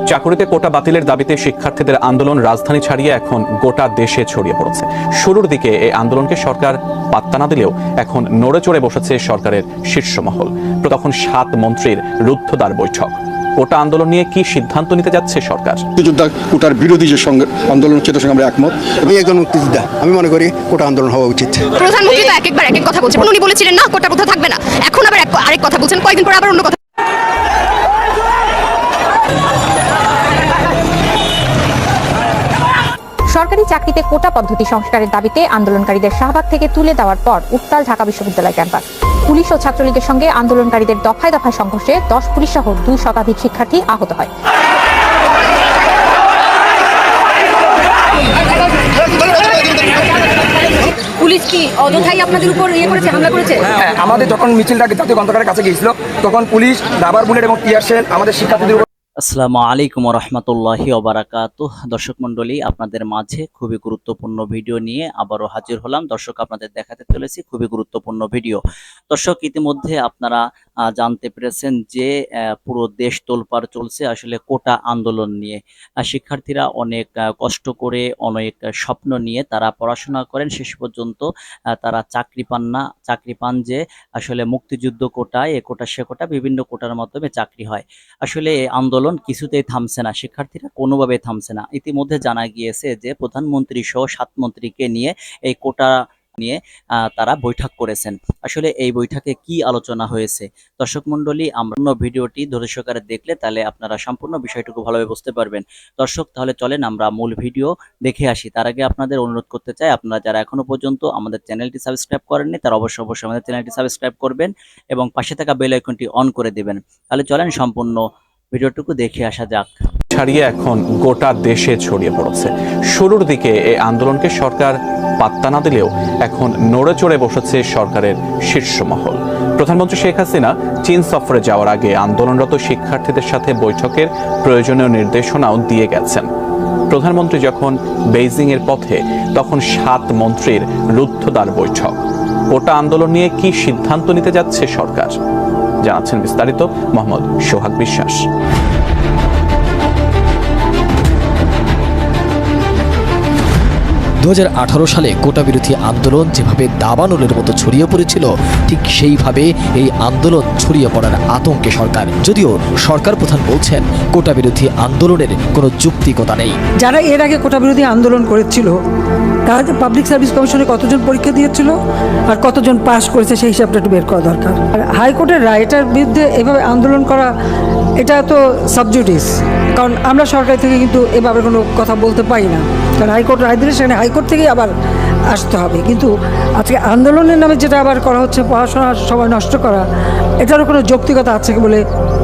চাকুরিতে কোটা বাতিলের দাবিতে শিক্ষার্থীদের আন্দোলন রাজধানী ছাড়িয়ে এখন গোটা দেশে ছড়িয়ে পড়েছে। শুরুর দিকে এই আন্দোলনকে সরকার পাত্তা না দিলেও এখন নড়ে চড়ে বসেছে সরকারের শীর্ষ মহল। তখন 7 মন্ত্রীর রুদ্ধদ্বার বৈঠক। কোটা আন্দোলন নিয়ে কি সিদ্ধান্ত নিতে যাচ্ছে সরকার? মুক্তিযোদ্ধা কোটার বিরোধী যে আন্দোলন হচ্ছে তার সঙ্গে আমরা একমত। আমি একজন মুক্তিযোদ্ধা, আমি মনে করি কোটা আন্দোলন হওয়া উচিত। প্রধানমন্ত্রী তো একবার এক কথা বলছেন। উনি বলেছিলেন না কোটা প্রথা থাকবে না, এখন আবার আরেক কথা বলছেন, কয়েকদিন পর আবার অন্য কথা। সরকারি চাকরিতে কোটা পদ্ধতি সংস্কারের দাবিতে আন্দোলনকারীদের শাহবাগ থেকে তুলে দেওয়ার পর উত্তাল ঢাকা বিশ্ববিদ্যালয় ক্যাম্পাস। পুলিশ ও ছাত্রলীগের সঙ্গে আন্দোলনকারীদের দফায় দফায় সংঘর্ষে 10 পুলিশ সহ 2 শতাধিক শিক্ষার্থী আহত হয়। পুলিশ কি অযথাই আপনাদের উপর করেছে, হামলা করেছে? হ্যাঁ, আমাদের যখন মিছিলটা জাতীয় গ্রন্থাগারের কাছে গিয়েছিল তখন পুলিশ রাবার বুলেট এবং টিয়ার শেল আমাদের শিক্ষার্থীদের। আসসালামু আলাইকুম ওয়া রাহমাতুল্লাহি ওয়া বারাকাতুহু। দর্শক মণ্ডলী, আপনাদের মাঝে খুবই গুরুত্বপূর্ণ ভিডিও নিয়ে আবারও হাজির হলাম। দর্শক, আপনাদের দেখাতে চলেছি খুবই গুরুত্বপূর্ণ ভিডিও। দর্শক, ইতিমধ্যে আপনারা জানতে পেরেছেন যে পুরো দেশ তোলপাড় চলছে আসলে কোটা আন্দোলন নিয়ে। শিক্ষার্থীরা অনেক কষ্ট করে, অনেক স্বপ্ন নিয়ে তারা পড়াশোনা করেন, শেষ পর্যন্ত তারা চাকরি পান না। চাকরি পান যে আসলে মুক্তিযুদ্ধ কোটায়, এ কোটা সে কোটা, বিভিন্ন কোটার মাধ্যমে চাকরি হয়। আসলে আন্দোলন কিছুতেই থামছে না, শিক্ষার্থীরা কোনোভাবে থামছে না। ইতিমধ্যে জানা গিয়েছে যে প্রধানমন্ত্রী সহ 7 মন্ত্রীকে নিয়ে এই কোটা নিয়ে তারা বৈঠক করেছেন। আসলে এই বৈঠকে কি আলোচনা হয়েছে দর্শক মণ্ডলী, আমরা ভিডিওটি ধৈর্য সহকারে দেখলে তাহলে আপনারা সম্পূর্ণ বিষয়টুকু ভালোভাবে বুঝতে পারবেন। দর্শক, তাহলে চলেন আমরা মূল ভিডিও দেখে আসি। তার আগে আপনাদের অনুরোধ করতে চাই, আপনারা যারা এখনো পর্যন্ত আমাদের চ্যানেলটি সাবস্ক্রাইব করেননি তারা অবশ্যই আমাদের চ্যানেলটি সাবস্ক্রাইব করবেন এবং পাশে থাকা বেল আইকনটি অন করে দেবেন। তাহলে চলেন সম্পূর্ণ ভিডিওটুকু দেখে আসা যাক। ছাড়িয়ে এখন গোটা দেশে ছড়িয়ে পড়েছে। শুরুর দিকে এই আন্দোলনকে সরকার পাত্তা না দিলেও এখন নড়ে চড়ে বসেছে সরকারের শীর্ষ মহল। প্রধানমন্ত্রী শেখ হাসিনা চীন সফরে যাওয়ার আগে আন্দোলনরত শিক্ষার্থীদের সাথে বৈঠকের প্রয়োজনীয় নির্দেশনাও দিয়ে গেছেন। প্রধানমন্ত্রী যখন বেইজিং এর পথে, তখন 7 মন্ত্রীর রুদ্ধদ্বার বৈঠক। কোটা আন্দোলন নিয়ে কি সিদ্ধান্ত নিতে যাচ্ছে সরকার, জানাচ্ছেন বিস্তারিত মোহাম্মদ সোহাগ বিশ্বাস। 2018 সালে কোটা বিরোধী আন্দোলন যেভাবে দাবানলের মতো ছড়িয়ে পড়েছিল, ঠিক সেইভাবে এই আন্দোলন ছড়িয়ে পড়ার আতঙ্কে সরকার। যদিও সরকার প্রধান বলছেন কোটা বিরোধী আন্দোলনের কোনো যৌক্তিকতা নেই। যারা এর আগে কোটা বিরোধী আন্দোলন করেছিল তারা পাবলিক সার্ভিস কমিশনে কতজন পরীক্ষা দিয়েছিল আর কতজন পাস করেছে সেই হিসাবটা একটু বের করা দরকার। আর হাইকোর্টের রায়টার বিরুদ্ধে এভাবে আন্দোলন করা, এটা তো সাবজুডিস, কারণ আমরা সরকার থেকে কিন্তু এভাবে কোনো কথা বলতে পারি না, কারণ হাইকোর্ট রায় দিলে সেখানে হাইকোর্ট থেকেই আবার আসতে হবে। কিন্তু আজকে আন্দোলনের নামে যেটা আবার করা হচ্ছে, পড়াশোনার সময় নষ্ট করা, এটারও কোনো যৌক্তিকতা আছে বলে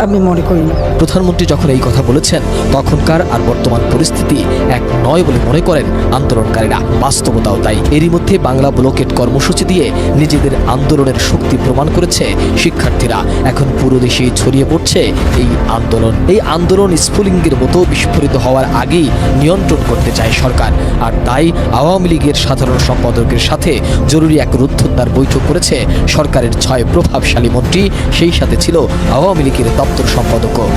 আমি মনে করি না। প্রধানমন্ত্রী যখন এই কথা বলেছেন, তখনকার আর বর্তমান পরিস্থিতি এক নয় বলে মনে করেন আন্দোলনকারীরা। বাস্তবতাও তাই। এরই মধ্যে বাংলা ব্লকেট কর্মসূচি দিয়ে নিজেদের আন্দোলনের শক্তি প্রমাণ করেছে শিক্ষার্থীরা। এখন পুরো দেশেই ছড়িয়ে পড়ছে এই আন্দোলন। এই আন্দোলন স্ফুলিঙ্গের মতো বিস্ফোরিত হওয়ার আগেই নিয়ন্ত্রণ করতে চায় সরকার। আর তাই আওয়ামী লীগের সাধারণ সম্পাদকের সাথে জরুরি এক রুদ্ধদ্বার বৈঠক করেছে সরকারের 6 প্রভাবশালী মন্ত্রী, সেই সাথে ছিল আওয়ামী লীগের দপ্তর সম্পাদকও।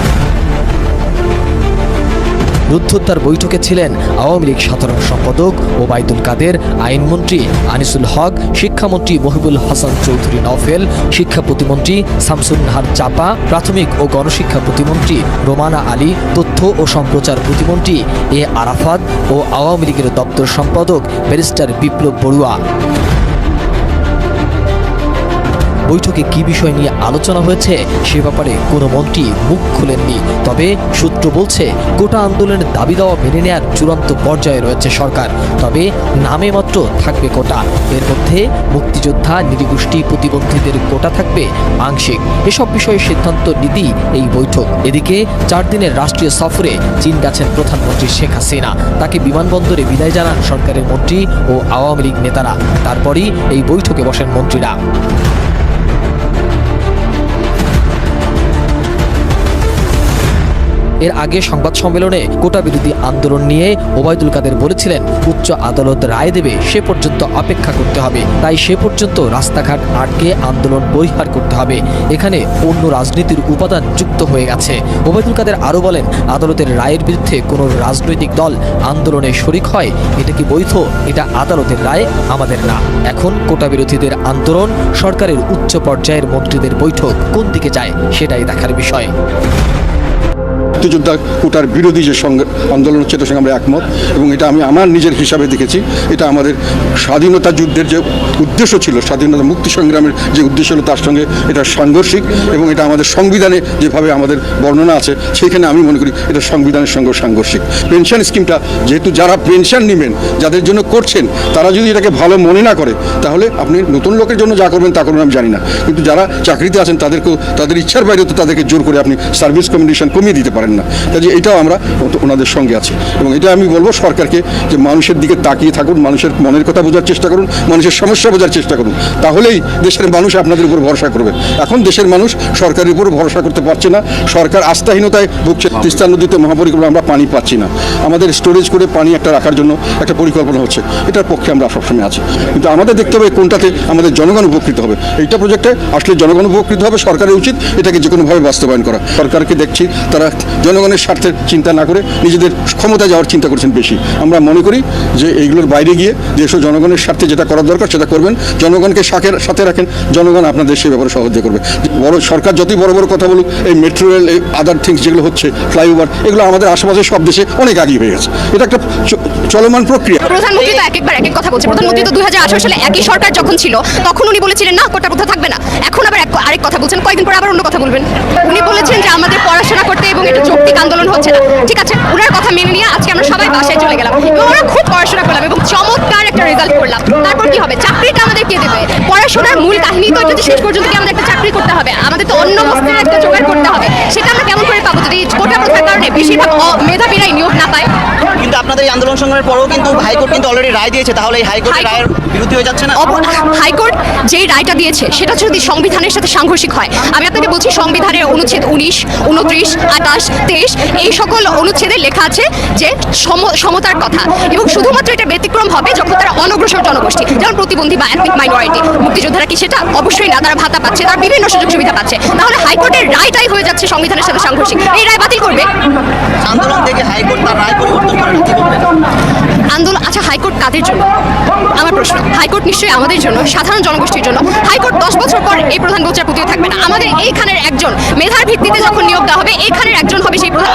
রুদ্ধদ্বার বৈঠকে ছিলেন আওয়ামী লীগ সাধারণ সম্পাদক ওবায়দুল কাদের, আইনমন্ত্রী আনিসুল হক, শিক্ষামন্ত্রী মহিবুল হাসান চৌধুরী নওফেল, শিক্ষা প্রতিমন্ত্রী শামসুন নাহার চাপা, প্রাথমিক ও গণশিক্ষা প্রতিমন্ত্রী রোমানা আলী, তথ্য ও সম্প্রচার প্রতিমন্ত্রী এ আরাফাত ও আওয়ামী লীগের দপ্তর সম্পাদক ব্যারিস্টার বিপ্লব বড়ুয়া। বৈঠকে কি বিষয় নিয়ে আলোচনা হয়েছে সে ব্যাপারে কোনো মন্ত্রী মুখ খুলেননি। তবে সূত্র বলছে কোটা আন্দোলনের দাবি দেওয়া মেনে নেওয়ার চূড়ান্ত পর্যায়ে রয়েছে সরকার। তবে নামে মাত্র থাকবে কোটা। এর মধ্যে মুক্তিযোদ্ধা, নৃগোষ্ঠী প্রতিবন্ধীদের কোটা থাকবে আংশিক। এসব বিষয়ে সিদ্ধান্ত নিতেই এই বৈঠক। এদিকে 4 দিনের রাষ্ট্রীয় সফরে চীন গেছেন প্রধানমন্ত্রী শেখ হাসিনা। তাকে বিমানবন্দরে বিদায় জানান সরকারের মন্ত্রী ও আওয়ামী লীগ নেতারা। তারপরই এই বৈঠকে বসেন মন্ত্রীরা। এর আগে সংবাদ সম্মেলনে কোটা বিরোধী আন্দোলন নিয়ে ওবায়দুল কাদের বলেছিলেন, উচ্চ আদালত রায় দেবে সে পর্যন্ত অপেক্ষা করতে হবে, তাই সে পর্যন্ত রাস্তাঘাট আটকে আন্দোলন পরিহার করতে হবে। এখানে অন্য রাজনীতির উপাদান যুক্ত হয়ে গেছে। ওবায়দুল কাদের আরও বলেন, আদালতের রায়ের বিরুদ্ধে কোনো রাজনৈতিক দল আন্দোলনে শরিক হয়, এটা কি বৈধ? এটা আদালতের রায়, আমাদের না। এখন কোটা বিরোধীদের আন্দোলন, সরকারের উচ্চ পর্যায়ের মন্ত্রীদের বৈঠক কোন দিকে যায় সেটাই দেখার বিষয়। মুক্তিযোদ্ধা কোটার বিরোধী যে আন্দোলন হচ্ছে এটার সঙ্গে আমরা একমত, এবং এটা আমি আমার নিজের হিসাবে দেখেছি। এটা আমাদের স্বাধীনতা যুদ্ধের যে উদ্দেশ্য ছিল, স্বাধীনতা মুক্তি সংগ্রামের যে উদ্দেশ্য ছিল, তার সঙ্গে এটা সাংঘর্ষিক, এবং এটা আমাদের সংবিধানে যেভাবে আমাদের বর্ণনা আছে সেখানে আমি মনে করি এটা সংবিধানের সঙ্গে সাংঘর্ষিক। পেনশন স্কিমটা যেহেতু যারা পেনশন নেবেন, যাদের জন্য করছেন, তারা যদি এটাকে ভালো মনে না করে, তাহলে আপনি নতুন লোকের জন্য যা করবেন তা করবেন আমি জানি না, কিন্তু যারা চাকরিতে আছেন তাদেরকেও তাদের ইচ্ছার বাইরে তো তাদেরকে জোর করে আপনি সার্ভিস কমিউনিকেশন কমিয়ে দিতে পারেন না। কাজে এটাও আমরা ওনাদের সঙ্গে আছি, এবং এটা আমি বলবো সরকারকে যে মানুষের দিকে তাকিয়ে থাকুন, মানুষের মনের কথা বোঝার চেষ্টা করুন, মানুষের সমস্যা বোঝার চেষ্টা করুন, তাহলেই দেশের মানুষ আপনাদের উপর ভরসা করবে। এখন দেশের মানুষ সরকারের উপর ভরসা করতে পারছে না, সরকার আস্থাহীনতায় ভুগছে। তিস্তা নদীতে মহাপরিকল্পনা আমরা পানি পাচ্ছি না, আমাদের স্টোরেজ করে পানি একটা রাখার জন্য একটা পরিকল্পনা হচ্ছে, এটার পক্ষে আমরা সবসময় আছি, কিন্তু আমাদের দেখতে হবে কোনটাতে আমাদের জনগণ উপকৃত হবে। এইটা প্রজেক্টে আসলে জনগণ উপকৃত হবে, সরকারের উচিত এটাকে যে কোনোভাবে বাস্তবায়ন করা। সরকারকে দেখছি তারা জনগণের স্বার্থের চিন্তা না করে নিজেদের ক্ষমতা যাওয়ার চিন্তা করছেন বেশি। আমরা মনে করি যে এইগুলোর বাইরে গিয়ে দেশ ও জনগণের স্বার্থে যেটা করার দরকার সেটা করবেন, জনগণকে সাথে রাখেন, জনগণ আপনাদের সে ব্যাপারে সহযোগিতা করবে। বড় সরকার যতই বড় বড় কথা বলুক, এই মেট্রো রেল, এই আদার থিংস যেগুলো হচ্ছে, ফ্লাইওভার, এগুলো আমাদের আশেপাশে সব দেশে অনেক আগিয়ে হয়ে গেছে। এটা একটা চলমান প্রক্রিয়া। প্রধানমন্ত্রী তো একবার এক কথা বলছে। প্রধানমন্ত্রী তো 2018 সালে একই সরকার যখন ছিল তখন উনি বলেছিলেন না কোটা প্রথা থাকবে না, এখন আবার আরেক কথা বলছেন, কয়েকদিন পর আবার অন্য কথা বলবেন। উনি বলেছেন যে আমাদের পড়াশোনা করতে এবং এটা যৌক্তিক আন্দোলন হচ্ছে না। ঠিক আছে, ওনার কথা মেনে নিয়ে আজকে আমরা সবাই বাসায় চলে গেলাম এবং আমরা খুব পড়াশোনা করলাম এবং চমৎকার একটা রেজাল্ট করলাম। তারপর কি হবে? চাকরিটা আমাদের কে দেবে? পড়াশোনার মূল কাহিনী তো এটা, শেষ পর্যন্ত কি আমাদের একটা চাকরি করতে হবে, আমাদের তো অন্য বস্তুর একটা জোগাড় করতে হবে। সেটা আমরা কেমন করে পাবো যদি কোটা প্রথার কারণে বেশিরভাগ মেধাবীরাই নিয়োগ না পায়? কিন্তু আপনাদের এই আন্দোলন সংগ্রামের পরেও কিন্তু হাইকোর্ট কিন্তু অলরেডি রায় দিয়েছে, তাহলে এই হাইকোর্টের রায়ের বিরুদ্ধে হয়ে যাচ্ছে না? হাইকোর্ট যেই রায়টা দিয়েছে সেটা যদি সংবিধানের সাথে সাংঘর্ষিক হয়, আমি আপনাকে বলছি সংবিধানের অনুচ্ছেদ 19, 29, 28, 23 এই সকল অনুচ্ছেদে লেখা আছে যে সমতার কথা, এবং শুধুমাত্র এটা ব্যতিক্রম হবে যখন তারা অনগ্রসর জনগোষ্ঠী, যেমন প্রতিবন্ধী বা এথনিক মাইনরিটি। মুক্তিযোদ্ধারা কি সেটা? অবশ্যই না, তারা ভাতা পাচ্ছে, তারা বিভিন্ন সুযোগ সুবিধা পাচ্ছে। তাহলে হাইকোর্টের রায়টাই হয়ে যাচ্ছে সংবিধানের সাথে সাংঘর্ষিক, এই রায় বাতিল করবে। আন্দোলন থেকে হাইকোর্ট তার রায় পরিবর্তন করে কি করবে? আন্দোলন, আচ্ছা হাইকোর্ট কাদের জন্য? আমার প্রশ্ন, হাইকোর্ট নিশ্চয়ই আমাদের জন্য, সাধারণ জনগোষ্ঠীর জন্য। হাইকোর্ট 10 বছর পর এই প্রধান বিচারপতিও থাকবে না, আমাদের এইখানের একজন মেধার ভিত্তিতে যখন নিয়োগ দেওয়া হবে, এইখানের একজন হবে সেই প্রধান।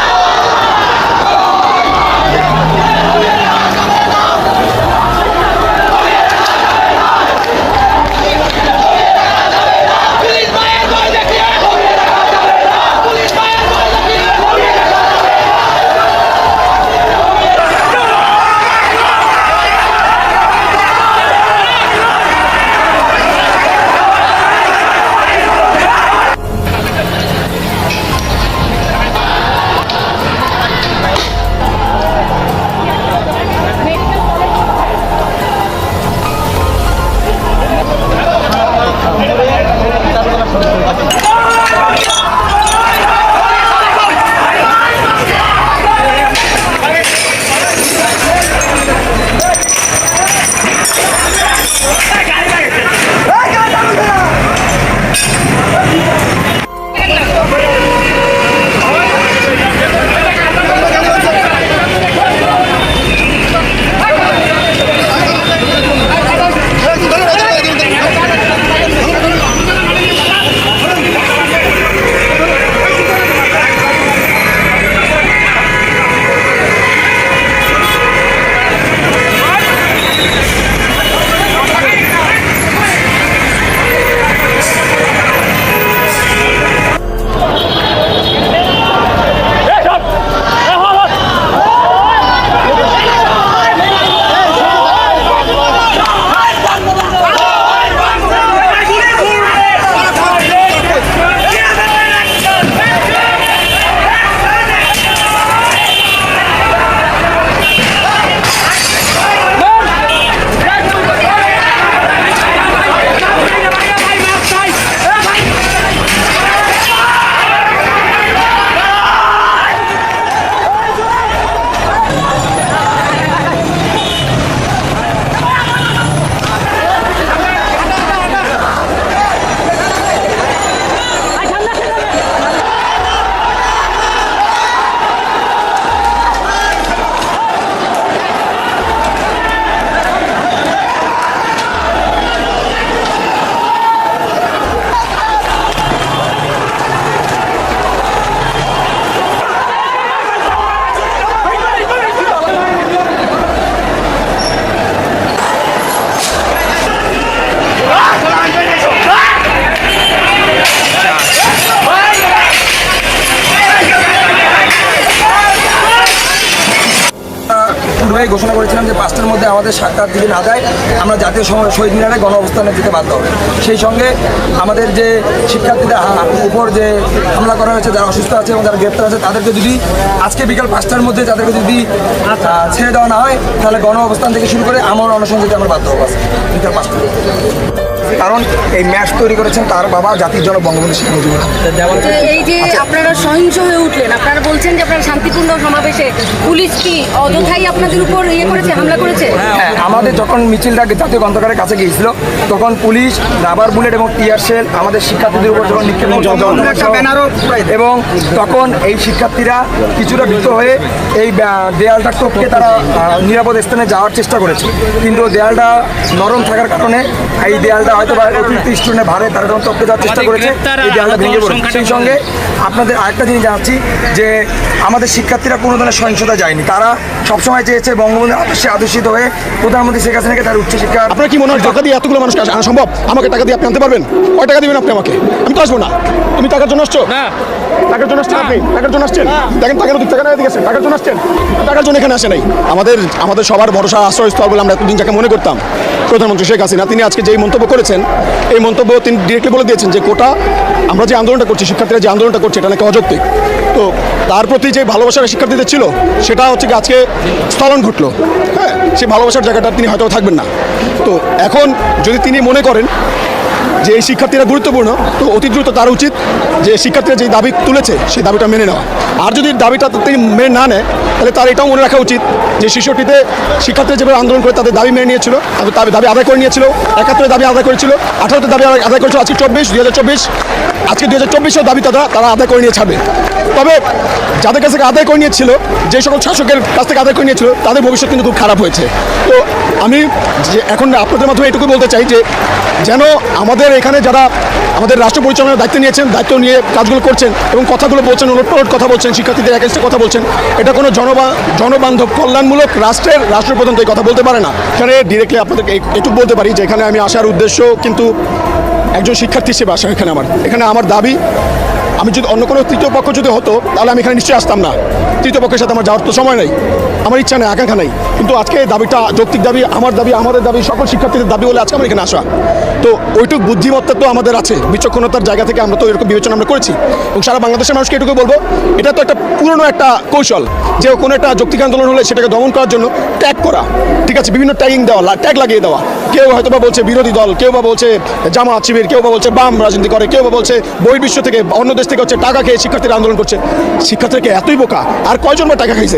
হয়ে ঘোষণা করেছিলাম যে 5টার মধ্যে আমাদের সরকার যদি না দেয় আমরা জাতীয় শহীদ মিনারে গণ অবস্থানে যেতে বাধ্য হবে। সেই সঙ্গে আমাদের যে শিক্ষার্থীদের উপর যে হামলা করা হয়েছে, যারা অসুস্থ আছে এবং যারা গ্রেপ্তার আছে, তাদেরকে যদি আজকে বিকাল 5টার মধ্যে তাদেরকে যদি ছেড়ে দেওয়া না হয়, তাহলে গণ অবস্থান থেকে শুরু করে আমার অনশন যেতে আমরা বাধ্য হবো বিকাল 5টা। কারণ এই ম্যাচ তৈরি করেছেন তার বাবা জাতির জনক বঙ্গবন্ধু শেখ মুজিবুর রহমান। এই যে আপনারা সহিংস হয়ে উঠলেন, আপনারা বলছেন যে আপনারা শান্তিপূর্ণ সমাবেশে পুলিশ কি অযথাই আপনাদের উপর করেছে, হামলা করেছে? হ্যাঁ, আমাদের যখন মিছিলটা জাতীয় গ্রন্থাগারের কাছে গিয়েছিল তখন পুলিশ রাবার বুলেট এবং টিয়ার শেল আমাদের শিক্ষার্থীদের উপর যখন নিক্ষেপ এবং তখন এই শিক্ষার্থীরা কিছুটা ভীত হয়ে এই দেয়ালটা টপকে তারা নিরাপদ স্থানে যাওয়ার চেষ্টা করেছে, কিন্তু দেয়ালটা নরম থাকার কারণে এই দেয়ালটা হয়তো বা অতিরিক্ত স্টুডেন্টের ভারে তারা যখন টপকে যাওয়ার চেষ্টা করেছে, এই দেয়ালটা ভেঙে পড়েছে। সেই সঙ্গে আপনাদের আরেকটা জিনিস জানাচ্ছি যে আমাদের শিক্ষার্থীরা কোনো ধরনের সহিংসতা যায়নি, তারা সবসময় চেয়েছে বঙ্গবন্ধুর আদর্শে আদর্শিত হয়ে প্রধানমন্ত্রী শেখ হাসিনাকে তার উচ্চশিক্ষা। আপনার কি মনে হয় টাকা দিয়ে এতগুলো মানুষ আনা সম্ভব? আমাকে টাকা দিয়ে আপনি আনতে পারবেন? কয় টাকা দিবেন আপনি আমাকে? আমি তো আসবো না। তুমি টাকার জন্য আসছো? না, টাকার জন্য আসছেন আপনি? টাকার জন্য আসছেন? দেখেন টাকার অধিক টাকা দিয়ে গেছেন, টাকার জন্য আসছেন? টাকার জন্য এখানে আসে নাই। আমাদের সবার ভরসা আশ্রয়স্থল বলে আমরা এতদিন যাকে মনে করতাম প্রধানমন্ত্রী শেখ হাসিনা, তিনি আজকে যেই মন্তব্য করেছেন, এই মন্তব্য তিনি ডিরেক্টলি বলে দিয়েছেন যে কোটা আমরা যে আন্দোলনটা করছি, শিক্ষার্থীরা যে আন্দোলনটা করছে, এটা নাকি অযৌক্তিক। তো তার প্রতি যে ভালোবাসার শিক্ষার্থীদের ছিল সেটা হচ্ছে কি আজকে স্থলন ঘটলো। হ্যাঁ, সেই ভালোবাসার জায়গাটা তিনি হয়তো থাকবেন না। তো এখন যদি তিনি মনে করেন যে এই শিক্ষার্থীরা গুরুত্বপূর্ণ, তো অতি দ্রুত তার উচিত যে শিক্ষার্থীরা যে দাবি তুলেছে সেই দাবিটা মেনে নেওয়া। আর যদি দাবিটা তিনি মেনে না নেয়, তাহলে তার এটাও মনে রাখা উচিত যে 66-তে শিক্ষার্থীরা যেভাবে আন্দোলন করে তাদের দাবি মেনে নিয়েছিল, তাদের দাবি আদায় করে নিয়েছিল, 71-এ দাবি আদায় করেছিল, 18-তে দাবি আদায় করেছিল, আজকে 2024, আজকে 2024-এর দাবি তারা আদায় করে নিয়ে ছাড়বে। তবে যাদের কাছ থেকে আদায় করে নিয়েছিল, যে সকল শাসকের কাছ থেকে আদায় করে নিয়েছিল, তাদের ভবিষ্যৎ কিন্তু খুব খারাপ হয়েছে। তো আমি যে এখন আপনাদের মাধ্যমে এটুকু বলতে চাই যে যেন আমাদের এখানে যারা আমাদের রাষ্ট্র পরিচালনার দায়িত্ব নিয়েছেন, দায়িত্ব নিয়ে কাজগুলো করছেন এবং কথাগুলো বলছেন, ওলটপালট কথা বলছেন, শিক্ষার্থীদের এগেইনস্টে কথা বলছেন, এটা কোনো জনবান্ধব কল্যাণমূলক রাষ্ট্রপ্রধান তো এই কথা বলতে পারে না। এখানে ডিরেক্টলি আপনাদেরকে এটুকু বলতে পারি যে এখানে আমি আসার উদ্দেশ্য কিন্তু একজন শিক্ষার্থী হিসেবে আসা। এখানে আমার দাবি, আমি যদি অন্য কোনো তৃতীয় পক্ষ যদি হতো তাহলে আমি এখানে নিশ্চয়ই আসতাম না। তৃতীয় পক্ষের সাথে আমার যাওয়ার তো সময় নেই, আমার ইচ্ছা নেই, আকাঙ্ক্ষা নেই। কিন্তু আজকে দাবিটা যৌক্তিক দাবি, আমার দাবি, আমাদের দাবি, সকল শিক্ষার্থীদের দাবি বলে আজকে আমার এখানে আসা। তো ওইটুকু বুদ্ধিমত্তা তো আমাদের আছে, বিচক্ষণতার জায়গা থেকে আমরা তো এরকম বিবেচনা আমরা করেছি এবং সারা বাংলাদেশের মানুষকে এটুকু বলবো, এটা তো একটা পুরনো একটা কৌশল যে কোনো একটা যৌক্তিক আন্দোলন হলে সেটাকে দমন করার জন্য ট্যাগ করা, ঠিক আছে, বিভিন্ন ট্যাগিং দেওয়া, ট্যাগ লাগিয়ে দেওয়া। কেউ হয়তো বা বলছে বিরোধী দল, কেউ বা বলছে জামাত শিবির, কেউ বা বলছে বাম রাজনীতি করে, কেউ বা বলছে বহির্বিশ্ব থেকে অন্য দেশ থেকে হচ্ছে টাকা খেয়ে শিক্ষার্থীরা আন্দোলন করছে। শিক্ষার্থীরা এতই বোকা, আর কয়জন বা টাকা খাইছে?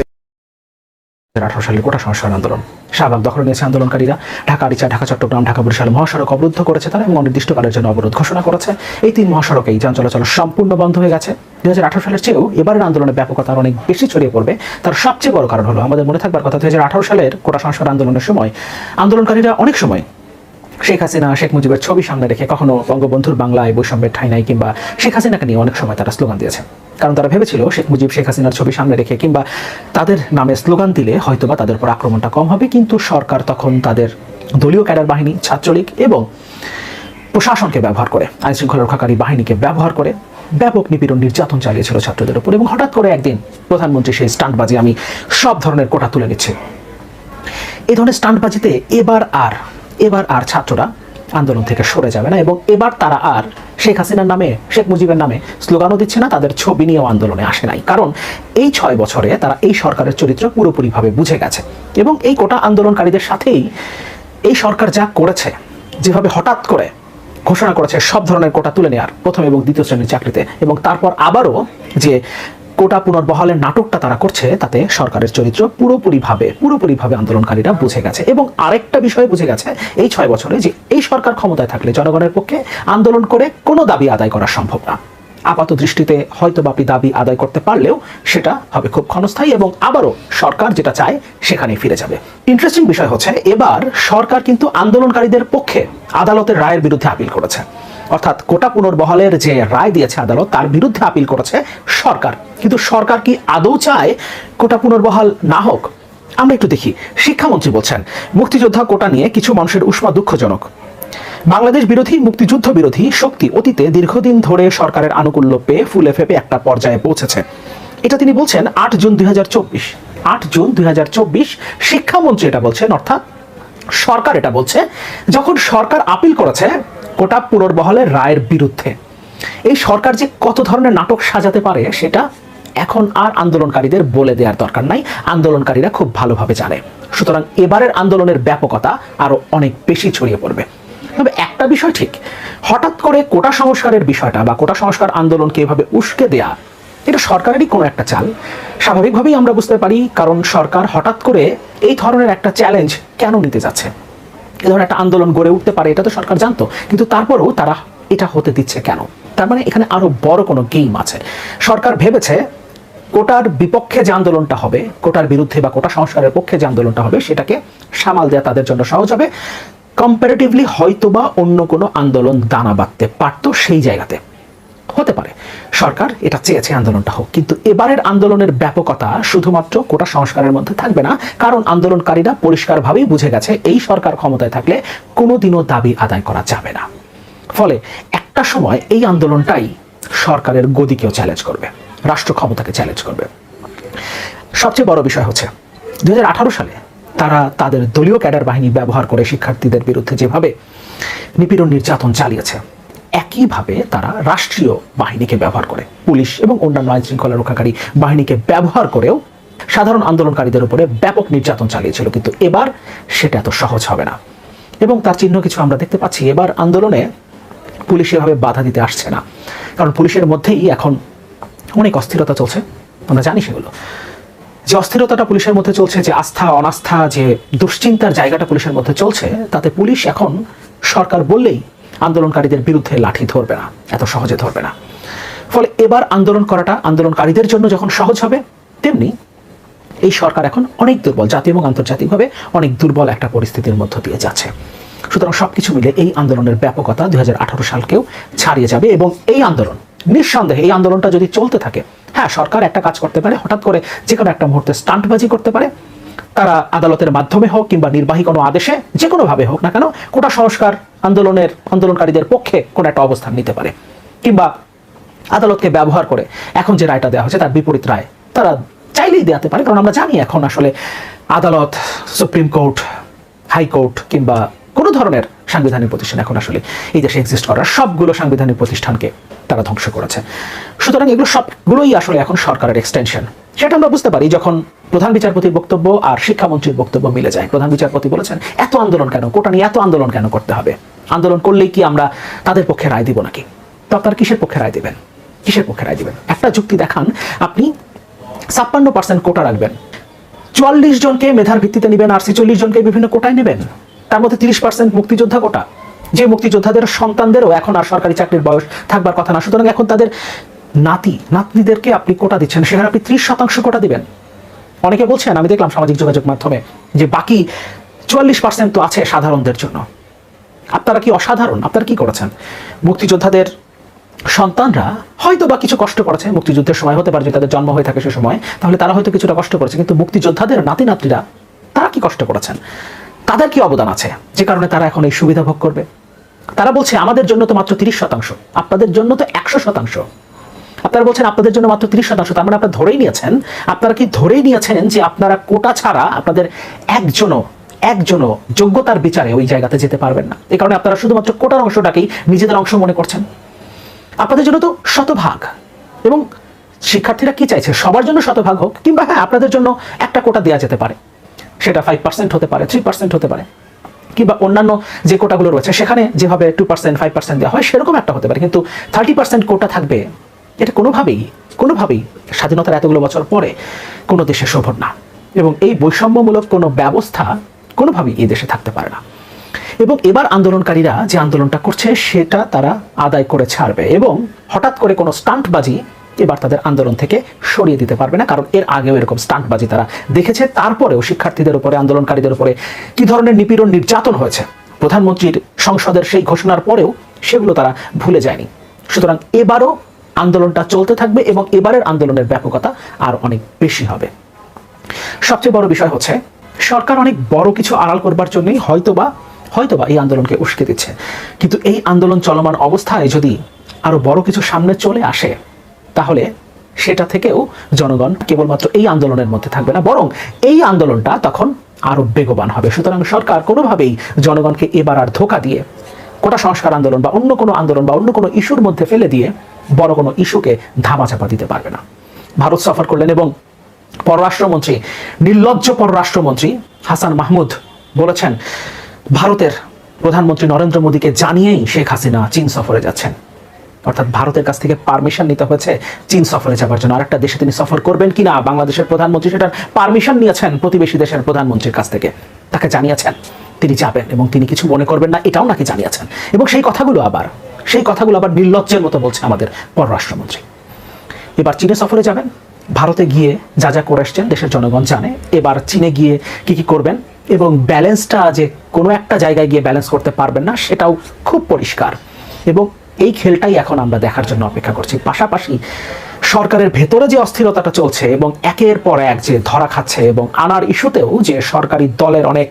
2018 সালের কোটা সংস্কার আন্দোলন শাহবাগ দখলে নিয়েছে আন্দোলনকারীরা। ঢাকা আরিচা, ঢাকা চট্টগ্রাম, ঢাকা বরিশাল মহাসড়ক অবরুদ্ধ করেছে তারা এবং অনির্দিষ্টকালের জন্য অবরোধ ঘোষণা করেছে। এই 3 মহাসড়কেই যান চলাচল সম্পূর্ণ বন্ধ হয়ে গেছে। 2018 সালের চেয়েও এবারের আন্দোলনের ব্যাপকতা অনেক বেশি ছড়িয়ে পড়বে। তার সবচেয়ে বড় কারণ হলো, আমাদের মনে থাকবার কথা, 2018 সালের কোটা সংস্কার আন্দোলনের সময় আন্দোলনকারীরা অনেক সময় শেখ হাসিনা, শেখ মুজিবের ছবি সামনে রেখে, কখনো বঙ্গবন্ধুর বাংলায় বৈষম্যের ঠাঁই নাই কিংবা শেখ হাসিনাকে নিয়ে অনেক সময় তারা স্লোগান দিয়েছে। কারণ তারা ভেবেছিল শেখ মুজিব, শেখ হাসিনার ছবি সামনে রেখে কিংবা তাদের নামে স্লোগান দিলে হয়তোবা তাদের উপর আক্রমণটা কম হবে। কিন্তু সরকার তখন তাদের দলীয় ক্যাডার বাহিনী, ছাত্রলীগ এবং প্রশাসনকে ব্যবহার করে, আইন শৃঙ্খলা রক্ষাকারী বাহিনীকে ব্যবহার করে ব্যাপক নিপীড়ন, নির্যাতন চালিয়েছিল ছাত্রদের উপর। এবং হঠাৎ করে একদিন প্রধানমন্ত্রী সেই স্টান্টবাজি, আমি সব ধরনের কোটা তুলে নিচ্ছি, এই ধরনের স্টান্টবাজিতে এবার আর ছাত্ররা আন্দোলন থেকে সরে যাবে না এবং এবার তারা আর শেখ হাসিনার নামে, শেখ মুজিবের নামে স্লোগানও দিচ্ছে না, তাদের ছবি নিয়েও আন্দোলনে আসে নাই। কারণ এই 6 বছরে তারা এই সরকারের চরিত্র পুরোপুরিভাবে বুঝে গেছে এবং এই কোটা আন্দোলনকারীদের সাথেই এই সরকার যা করেছে, যেভাবে হঠাৎ করে ঘোষণা করেছে সব ধরনের কোটা তুলে নেওয়ার, প্রথম এবং দ্বিতীয় শ্রেণীর চাকরিতে, এবং তারপর আবারও যে কোটা পুনর্বহালের নাটকটা তারা করছে, তাতে সরকারের চরিত্র পুরোপুরিভাবে আন্দোলনকারীরা বুঝে গেছে। এবং আরেকটা বিষয় বুঝে গেছে এই 6 বছরে, যে এই সরকার ক্ষমতায় থাকলে জনগণের পক্ষে আন্দোলন করে কোনো দাবি আদায় করা সম্ভব না। আপাত দৃষ্টিতে হয়তো আপনি দাবি আদায় করতে পারলেও সেটা হবে খুব ক্ষণস্থায়ী এবং আবারও সরকার যেটা চায় সেখানেই ফিরে যাবে। ইন্টারেস্টিং বিষয় হচ্ছে, এবার সরকার কিন্তু আন্দোলনকারীদের পক্ষে আদালতের রায়ের বিরুদ্ধে আপিল করেছে। অর্থাৎ কোটা পুনর্বহালের যে রায় দিয়েছে আদালত, তার বিরুদ্ধে আপিল করেছে সরকার। কিন্তু সরকার কি আদৌ চায় কোটা পুনর্বহাল না হোক? আমরা একটু দেখি। শিক্ষামন্ত্রী বলছেন, মুক্তিযোদ্ধা কোটা নিয়ে কিছু মানুষের উষ্মা দুঃখজনক। বাংলাদেশ বিরোধী, মুক্তিযুদ্ধ বিরোধী শক্তি অতীতে দীর্ঘদিন ধরে সরকারের আনুকূল্য পেয়ে ফুলে ফেপে একটা পর্যায়ে পৌঁছেছে। এটা তিনি বলছেন 8 জুন 2024। 8 জুন 2024 শিক্ষামন্ত্রী এটা বলছেন, অর্থাৎ সরকার এটা বলছে, যখন সরকার আপিল করেছে কোটা পুনর্বহালের রায়ের বিরুদ্ধে। এই সরকার যে কত ধরনের নাটক সাজাতে পারে সেটা এখন আর আন্দোলনকারীদের বলে দেওয়ার দরকার নাই, আন্দোলনকারীরা খুব ভালোভাবে জানে। সুতরাং এবারের আন্দোলনের ব্যাপকতা আরো অনেক বেশি ছড়িয়ে পড়বে। তবে একটা বিষয় ঠিক, হঠাৎ করে কোটা সংস্কারের বিষয়টা বা কোটা সংস্কার আন্দোলনকে এভাবে উস্কে দেয়া, এটা সরকারেরই কোনো একটা চাল। স্বাভাবিকভাবেই আমরা বুঝতে পারি, কারণ সরকার হঠাৎ করে এই ধরনের একটা চ্যালেঞ্জ কেন নিতে যাচ্ছে। এ ধরনের একটা আন্দোলন গড়ে উঠতে পারে এটা তো সরকার জানতো, কিন্তু তারপরেও তারা এটা হতে দিচ্ছে কেন? তার মানে এখানে আরো বড় কোনো গেম আছে। সরকার ভেবেছে কোটার বিপক্ষে যে আন্দোলনটা হবে, কোটার বিরুদ্ধে বা কোটা সংস্কারের পক্ষে যে আন্দোলনটা হবে, সেটাকে সামাল দেওয়া তাদের জন্য সহজ হবে। কম্পারেটিভলি হয়তোবা অন্য কোনো আন্দোলন দানা বাঁধতে পারতো সেই জায়গাতে, হতে পারে সরকার এটা চেয়েছে আন্দোলনটা হোক। কিন্তু এবারের আন্দোলনের ব্যাপকতা শুধুমাত্র কোটা সংস্কারের মধ্যে থাকবে না, কারণ আন্দোলনকারীরা পরিষ্কারভাবেই বুঝে গেছে এই সরকার ক্ষমতায় থাকলে কোনোদিনও দাবি আদায় করা যাবে না। ফলে একটা সময় এই আন্দোলনটাই সরকারের গদিকেও চ্যালেঞ্জ করবে, রাষ্ট্র ক্ষমতাকে চ্যালেঞ্জ করবে। সবচেয়ে বড় বিষয় হচ্ছে 2018 সালে তারা তাদের দলীয় ক্যাডার বাহিনী ব্যবহার করে শিক্ষার্থীদের বিরুদ্ধে যেভাবে নিপীড়ন নির্যাতন চালিয়েছে, একইভাবে তারা রাষ্ট্রীয় বাহিনীকে ব্যবহার করে, পুলিশ এবং অন্যান্য আইন শৃঙ্খলা রক্ষাকারী বাহিনীকে ব্যবহার করেও সাধারণ আন্দোলনকারীদের উপরে ব্যাপক নির্যাতন চালিয়েছিল। কিন্তু এবার সেটা এত সহজ হবে না, এবং তার চিহ্ন কিছু আমরা দেখতে পাচ্ছি। এবার আন্দোলনে পুলিশ এভাবে বাধা দিতে আসছে না, কারণ পুলিশের মধ্যেই এখন অনেক অস্থিরতা চলছে। আমরা জানি সেগুলো, যে অস্থিরতাটা পুলিশের মধ্যে চলছে, যে আস্থা অনাস্থা, যে দুশ্চিন্তার জায়গাটা পুলিশের মধ্যে চলছে, তাতে পুলিশ এখন সরকার বললেই আন্দোলনকারীদের বিরুদ্ধে লাঠি ধরবে না, এত সহজে ধরবে না। ফলে এবার আন্দোলন করাটা আন্দোলনকারীদের জন্য যখন সহজ হবে, তেমনি এই সরকার এখন অনেক দুর্বল, জাতীয় এবং আন্তর্জাতিকভাবে অনেক দুর্বল একটা পরিস্থিতির মধ্য দিয়ে যাচ্ছে। সুতরাং সবকিছু মিলে এই আন্দোলনের ব্যাপকতা 2018 সালকেও ছাড়িয়ে যাবে। এবং এই আন্দোলন, নিঃসন্দেহে এই আন্দোলনটা যদি চলতে থাকে, হ্যাঁ, সরকার একটা কাজ করতে পারে, হঠাৎ করে যে কোনো একটা মুহূর্তে স্টান্টবাজি করতে পারে। তারা আদালতের মাধ্যমে হোক কিংবা নির্বাহী কোনো আদেশে, যে কোনোভাবে হোক না কেন, কোটা সংস্কার আন্দোলনকারীদের পক্ষে কোনো একটা অবস্থান নিতে পারে, কিংবা আদালতকে ব্যবহার করে এখন যে রায়টা দেওয়া হয়েছে তার বিপরীত রায় তারা চাইলেই দেওয়াতে পারে। কারণ আমরা জানি এখন আসলে আদালত, সুপ্রিম কোর্ট, হাইকোর্ট কিংবা কোনো ধরনের সাংবিধানিক প্রতিষ্ঠান এখন আসলে এই দেশে এক্সিস্ট করার সবগুলো সাংবিধানিক প্রতিষ্ঠানকে তারা ধ্বংস করেছে। সুতরাং এগুলো সবগুলোই আসলে এখন সরকারের এক্সটেনশন। সেটা আমরা বুঝতে পারি যখন প্রধান বিচারপতির বক্তব্য আর শিক্ষামন্ত্রীর বক্তব্য মিলে যায়। প্রধান বিচারপতি বলেছেন, এত আন্দোলন কেন, কোটা নিয়ে এত আন্দোলন কেন করতে হবে? আন্দোলন করলেই কি আমরা তাদের পক্ষে রায় দিব নাকি? তো আপনারা কিসের পক্ষে রায় দিবেন? কিসের পক্ষে রায় দিবেন? একটা যুক্তি দেখান। আপনি 56% কোটা রাখবেন, 44 জনকে মেধার ভিত্তিতে নেবেন আর 46 জনকে বিভিন্ন কোটায় নেবেন। তার মধ্যে 30% মুক্তিযোদ্ধা কোটা, যে মুক্তিযোদ্ধাদের সন্তানদেরও এখন আর সরকারি চাকরির বয়স থাকবার কথা না। সুতরাং এখন তাদের নাতনিদেরকে আপনি কোটা দিচ্ছেন, সেখানে আপনি 30% কোটা দিবেন। অনেকে বলছেন, আমি দেখলাম সামাজিক যোগাযোগ মাধ্যমে, যে বাকি 44% তো আছে সাধারণদের জন্য। আপনারা কি অসাধারণ? আপনারা কি করেছেন? মুক্তিযোদ্ধাদের সন্তানরা হয়তো বা কিছু কষ্ট করেছে, মুক্তিযুদ্ধের সময় হতে পারে যে তাদের জন্ম হয়ে থাকে সে সময়, তাহলে তারা হয়তো কিছুটা কষ্ট করেছে। কিন্তু মুক্তিযোদ্ধাদের নাতি নাতনিরা তারা কি কষ্ট করেছেন? তাদের কি অবদান আছে যে কারণে তারা এখন এই সুবিধা ভোগ করবে? তারা বলছে আমাদের জন্য তো মাত্র 30%, আপনাদের জন্য তো 100%। আপনারা বলছেন আপনাদের জন্য মাত্র 30%, তার মানে আপনারা ধরেই নিয়েছেন যে আপনারা কোটা ছাড়া আপনাদের একজনও যোগ্যতার বিচারে ওই জায়গাতে যেতে পারবেন না। এই কারণে আপনারা শুধুমাত্র কোটার অংশটাকেই নিজেদের অংশ মনে করছেন। আপনাদের জন্য তো শতভাগ, এবং শিক্ষার্থীরা কি চাইছে? সবার জন্য শতভাগ হোক, কিংবা হ্যাঁ, আপনাদের জন্য একটা কোটা দেওয়া যেতে পারে, সেটা 5% হতে পারে, 3% হতে পারে, কিংবা অন্যান্য যে কোটাগুলো রয়েছে সেখানে যেভাবে 2%, 5% দেওয়া হয় সেরকম একটা হতে পারে। কিন্তু 30% কোটা থাকবে, এটা কোনোভাবেই স্বাধীনতার এতগুলো বছর পরে কোনো দেশে শোভন না। এবং এই বৈষম্যমূলক কোনো ব্যবস্থা কোনোভাবেই এই দেশে থাকতে পারে না। এবং এবার আন্দোলনকারীরা যে আন্দোলনটা করছে সেটা তারা আদায় করে ছাড়বে, এবং হঠাৎ করে কোনো স্টান্টবাজি এবার তাদের আন্দোলন থেকে সরিয়ে দিতে পারবে না। কারণ এর আগেও এরকম স্টান্টবাজি তারা দেখেছে। তারপরেও শিক্ষার্থীদের উপরে, আন্দোলনকারীদের উপরে কি ধরনের নিপীড়ন নির্যাতন হয়েছে, প্রধানমন্ত্রীর সংসদের সেই ঘোষণার পরেও সেগুলো তারা ভুলে যায়নি। সুতরাং এবারও আন্দোলনটা চলতে থাকবে, এবং এবারের আন্দোলনের ব্যাপকতা আর অনেক বেশি হবে। সবচেয়ে বড় বিষয় হচ্ছে সরকার অনেক বড় কিছু আড়াল করবার জন্যই হয়তোবা এই আন্দোলনকে উস্কে দিচ্ছে। কিন্তু এই আন্দোলন চলমান অবস্থায় যদি আরো বড় কিছু সামনে চলে আসে, তাহলে সেটা থেকেও জনগণ কেবলমাত্র এই আন্দোলনের মধ্যে থাকবে না, বরং এই আন্দোলনটা তখন আরো বেগবান হবে। সুতরাং সরকার কোনোভাবেই জনগণকে এবার আর ধোঁকা দিয়ে কোটা সংস্কার আন্দোলন বা অন্য কোনো আন্দোলন বা অন্য কোনো ইস্যুর মধ্যে ফেলে দিয়ে বড় কোনো ইস্যুকে ধামাচাপা দিতে পারবে না। ভারত সফর করলেন এবং পররাষ্ট্রমন্ত্রী, নির্লজ্জ পররাষ্ট্রমন্ত্রী হাসান মাহমুদ বলেছেন ভারতের প্রধানমন্ত্রী নরেন্দ্র মোদীকে জানিয়েই শেখ হাসিনা চীন সফরে যাচ্ছেন। অর্থাৎ ভারতের কাছ থেকে পারমিশন নিতে হয়েছে চীন সফরে যাবার জন্য। আরেকটা দেশে তিনি সফর করবেন কিনা বাংলাদেশের প্রধানমন্ত্রী সেটার পারমিশন নিয়েছেন প্রতিবেশী দেশের প্রধানমন্ত্রীর কাছ থেকে, তাকে জানিয়েছেন তিনি যাবেন এবং তিনি কিছু মনে করবেন না, এটাও নাকি জানিয়েছেন। এবং সেই কথাগুলো আবার নির্লজ্জের মতো বলছে আমাদের পররাষ্ট্রমন্ত্রী। এবার চীনে সফরে যাবেন, ভারতে গিয়ে যা যা করে এসছেন দেশের জনগণ জানে। এবার চীনে গিয়ে কি কি করবেন এবং ব্যালেন্সটা যে কোনো একটা জায়গায় গিয়ে ব্যালেন্স করতে পারবেন না সেটাও খুব পরিষ্কার। এবং এই খেলটাই এখন আমরা দেখার জন্য অপেক্ষা করছি। পাশাপাশি সরকারের ভেতরে যে অস্থিরতাটা চলছে এবং একের পর এক যে ধরা খাচ্ছে এবং আনার ইস্যুতেও যে সরকারি দলের অনেক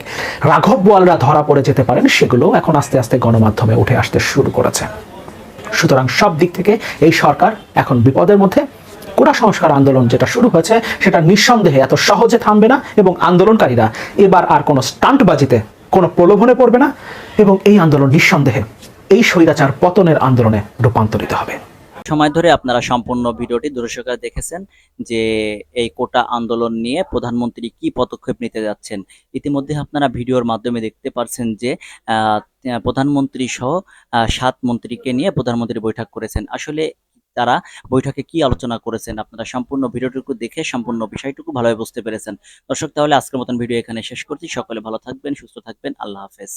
রাঘব বোয়ালরা ধরা পড়ে যেতে পারেন, সেগুলো এখন আস্তে আস্তে গণমাধ্যমে উঠে আসতে শুরু করেছে। সুতরাং সব দিক থেকে এই সরকার এখন বিপদের মধ্যে। কোটা সংস্কার আন্দোলন যেটা শুরু হয়েছে সেটা নিঃসন্দেহে এত সহজে থামবে না এবং আন্দোলনকারীরা এবার আর কোনো স্টান্টবাজিতে কোনো প্রলোভনে পড়বে না এবং এই আন্দোলন নিঃসন্দেহে এই স্বৈরাচার পতনের আন্দোলনে রূপান্তরিত হবে। সময় ধরে আপনারা সম্পূর্ণ ভিডিওটি দর্শকরা দেখেছেন যে এই কোটা আন্দোলন নিয়ে প্রধানমন্ত্রী কি পদক্ষেপ নিতে যাচ্ছেন। ইতিমধ্যে আপনারা ভিডিওর মাধ্যমে দেখতে পাচ্ছেন যে প্রধানমন্ত্রী সহ 7 মন্ত্রীকে নিয়ে প্রধানমন্ত্রী বৈঠক করেছেন। আসলে তারা বৈঠকে কি আলোচনা করেছেন আপনারা সম্পূর্ণ ভিডিওটুকু দেখে সম্পূর্ণ বিষয়টুকু ভালোভাবে বুঝতে পেরেছেন। দর্শক, তাহলে আজকের মতন ভিডিও এখানে শেষ করছি। সকলে ভালো থাকবেন, সুস্থ থাকবেন। আল্লাহ হাফেজ।